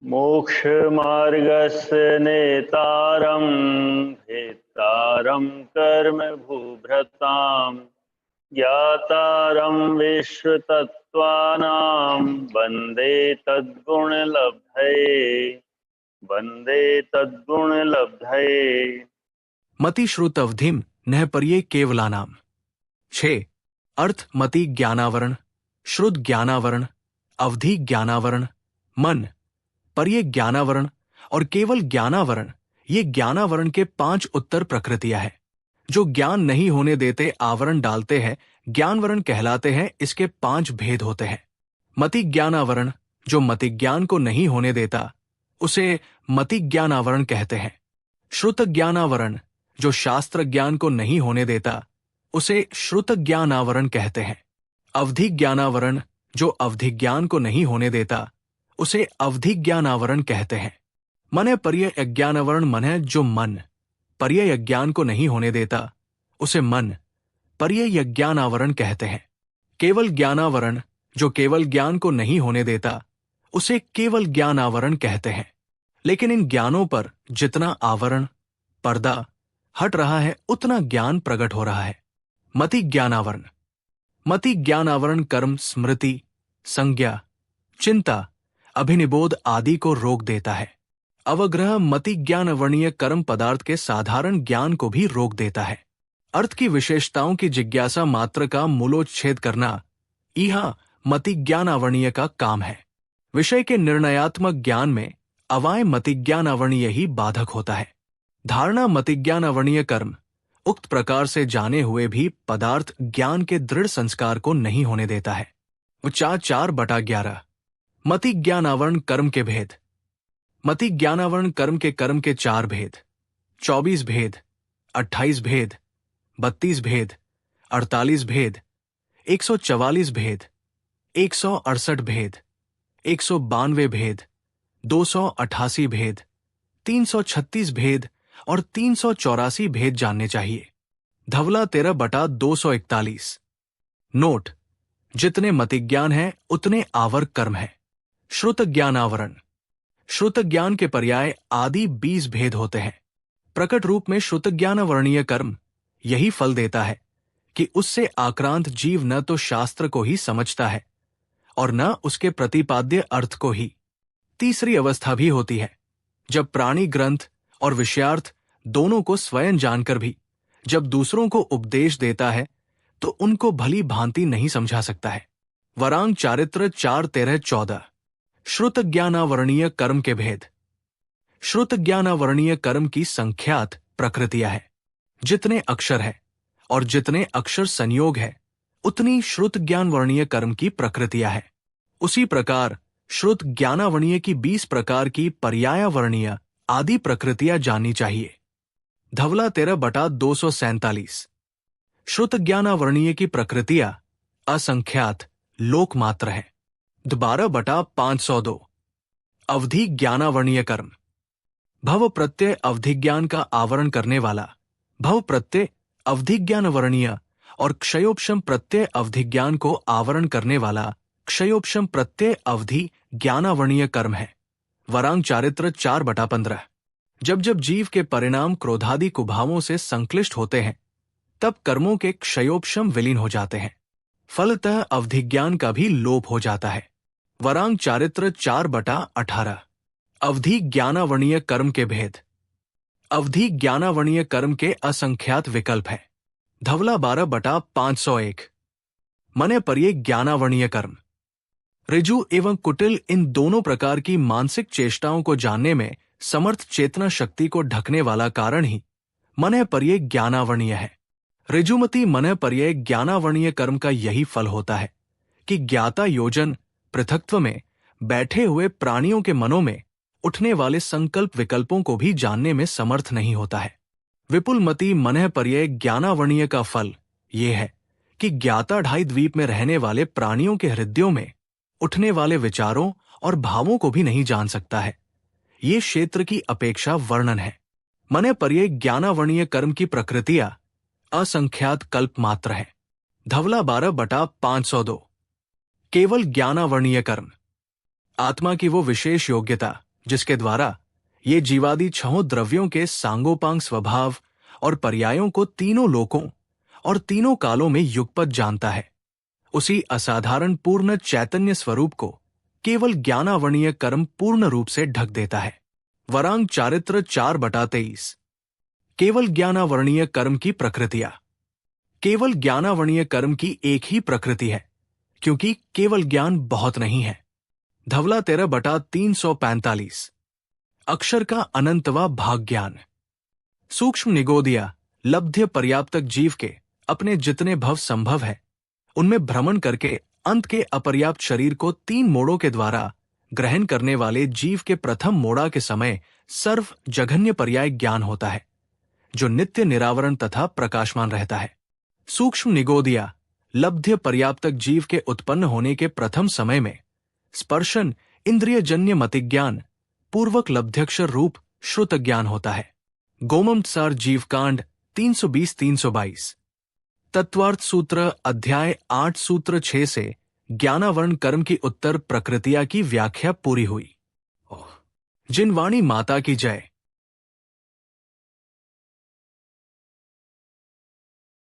मोक्षमार्गस्य नेतारं भेत्तारं कर्म भूभृतां ज्ञातारं विश्वतत्त्वानां वन्दे तद्गुणलब्धये। मति श्रुत अवधिम नह पर्ये केवलानाम। 6 अर्थ मति ज्ञानावरण, श्रुत ज्ञानावरण, अवधि ज्ञानावरण, मन, पर्ये ज्ञानावरण और केवल ज्ञानावरण। ये ज्ञानावरण के 5 उत्तर प्रकृतियां हैं जो ज्ञान नहीं होने देते आवरण डालते हैं, ज्ञानवरण कहलाते हैं। इसके 5 भेद होते हैं। मति ज्ञानावरण जो मति ज्ञान को नहीं होने देता उसे मति ज्ञानावरण कहते हैं। श्रुत ज्ञानावरण जो शास्त्र ज्ञान को नहीं होने देता उसे श्रुत ज्ञानावरण कहते हैं। अवधि ज्ञानावरण जो अवधि ज्ञान को नहीं होने देता उसे अवधि ज्ञानावरण कहते हैं। मन पर्यय अज्ञानावरण मन है जो मन पर्यय अज्ञान को नहीं होने देता उसे मन पर्यय अज्ञानावरण कहते हैं। केवल ज्ञानावरण जो केवल ज्ञान को नहीं होने देता उसे केवल ज्ञानावरण कहते हैं। लेकिन इन ज्ञानों पर जितना आवरण पर्दा हट रहा है उतना ज्ञान प्रकट हो रहा है। मति ज्ञानावरण। मति ज्ञानावरण कर्म, स्मृति, संज्ञा, चिंता, अभिनिबोध आदि को रोक देता है। अवग्रह मति ज्ञानवर्णीय कर्म पदार्थ के साधारण ज्ञान को भी रोक देता है। अर्थ की विशेषताओं की जिज्ञासा मात्र का मूलोच्छेद करना यह मति ज्ञानावर्णीय का काम है। विषय के निर्णयात्मक ज्ञान में अवाय मति ज्ञानावर्णीय ही बाधक होता है। धारणा मति ज्ञानावर्णीय कर्म उक्त प्रकार से जाने हुए भी पदार्थ ज्ञान के दृढ़ संस्कार को नहीं होने देता है। 4/11 मति ज्ञानावरण कर्म के भेद। मति ज्ञानावरण कर्म के 4 भेद, 24 भेद, 28 भेद, 32 भेद, 48 भेद, 144 भेद, 168 भेद, 192 भेद, 288 भेद, 336 भेद और 384 भेद जानने चाहिए। धवला 13/241। नोट: जितने मति ज्ञान है उतने आवर्ग कर्म है। श्रुत ज्ञानावरण। श्रुत ज्ञान के पर्याय आदि 20 भेद होते हैं। प्रकट रूप में श्रुत ज्ञानावरणीय कर्म यही फल देता है कि उससे आक्रांत जीव न तो शास्त्र को ही समझता है और न उसके प्रतिपाद्य अर्थ को ही। तीसरी अवस्था भी होती है जब प्राणी ग्रंथ और विषयार्थ दोनों को स्वयं जानकर भी जब दूसरों को उपदेश देता है तो उनको भली भांति नहीं समझा सकता है। वरांग चारित्र 4:13-14। श्रुत ज्ञानावरणीय कर्म के भेद। श्रुत ज्ञानावरणीय कर्म की संख्यात प्रकृतियां है। जितने अक्षर है और जितने अक्षर संयोग है उतनी श्रुत ज्ञानवर्णीय कर्म की प्रकृतियां है। उसी प्रकार श्रुत ज्ञानावर्णीय की 20 प्रकार की पर्यायावर्णीय आदि प्रकृतियां जाननी चाहिए। धवला 13/247। श्रुत ज्ञानावर्णीय की प्रकृतियां असंख्यात लोकमात्र है। 12/502। अवधि ज्ञानावर्णीय कर्म। भव प्रत्यय अवधि ज्ञान का आवरण करने वाला भव प्रत्यय अवधि ज्ञानवर्णीय और क्षयोपशम प्रत्यय अवधि ज्ञान को आवरण करने वाला क्षयोपशम प्रत्यय अवधि ज्ञानावर्णीय कर्म है। वरांग चारित्र 4/15। जब जब जीव के परिणाम क्रोधादि कुभावों से संक्लिष्ट होते हैं तब कर्मों के क्षयोपशम विलीन हो जाते हैं। फलतः अवधि ज्ञान का भी लोप हो जाता है। वरांग चारित्र 4/18। अवधि ज्ञानावर्णीय कर्म के भेद। अवधि ज्ञानावर्णीय कर्म के असंख्यात विकल्प है। धवला 12/501। मने पर्ये ज्ञानावर्णीय कर्म। ऋजु एवं कुटिल इन दोनों प्रकार की मानसिक चेष्टाओं को जानने में समर्थ चेतना शक्ति को ढकने वाला कारण ही मन पर्ये ज्ञानावर्णीय है। ऋजुमती मन पर्ये ज्ञानावर्णीय कर्म का यही फल होता है कि ज्ञाता योजन पृथक्त्व में बैठे हुए प्राणियों के मनों में उठने वाले संकल्प विकल्पों को भी जानने में समर्थ नहीं होता है। विपुलमती मन पर्ये ज्ञानावर्णीय का फल ये है कि ज्ञाता ढाई द्वीप में रहने वाले प्राणियों के हृदयों में उठने वाले विचारों और भावों को भी नहीं जान सकता है। ये क्षेत्र की अपेक्षा वर्णन है। मन पर्ये ज्ञानावर्णीय कर्म की प्रकृतियां असंख्यात कल्प मात्र है। धवला 12/502। केवल ज्ञानावर्णीय कर्म। आत्मा की वो विशेष योग्यता जिसके द्वारा ये जीवादि छहों द्रव्यों के सांगोपांग स्वभाव और पर्यायों को तीनों लोकों और तीनों कालों में युगपत जानता है, उसी असाधारण पूर्ण चैतन्य स्वरूप को केवल ज्ञानावर्णीय कर्म पूर्ण रूप से ढक देता है। वरांग चारित्र 4/23। केवल ज्ञानावर्णीय कर्म की प्रकृतियां। केवल ज्ञानावर्णीय कर्म की एक ही प्रकृति है, क्योंकि केवल ज्ञान बहुत नहीं है। धवला 13/345। अक्षर का अनंतवा भाग ज्ञान। सूक्ष्म निगोदिया लब्ध्य पर्याप्तक जीव के अपने जितने भव संभव है उनमें भ्रमण करके अंत के अपर्याप्त शरीर को 3 मोड़ों के द्वारा ग्रहण करने वाले जीव के प्रथम मोड़ा के समय सर्व जघन्य पर्याय ज्ञान होता है, जो नित्य निरावरण तथा प्रकाशमान रहता है। सूक्ष्म निगोदिया लब्ध्य पर्याप्तक जीव के उत्पन्न होने के प्रथम समय में स्पर्शन इंद्रियजन्य मतिज्ञान पूर्वक लब्ध्यक्षर रूप श्रुत ज्ञान होता है। गोमंतसार जीवकांड 320-322। तत्वार्थ सूत्र अध्याय 8 सूत्र 6 से ज्ञानावरण कर्म की उत्तर प्रकृतिया की व्याख्या पूरी हुई। जिन वाणी माता की जय।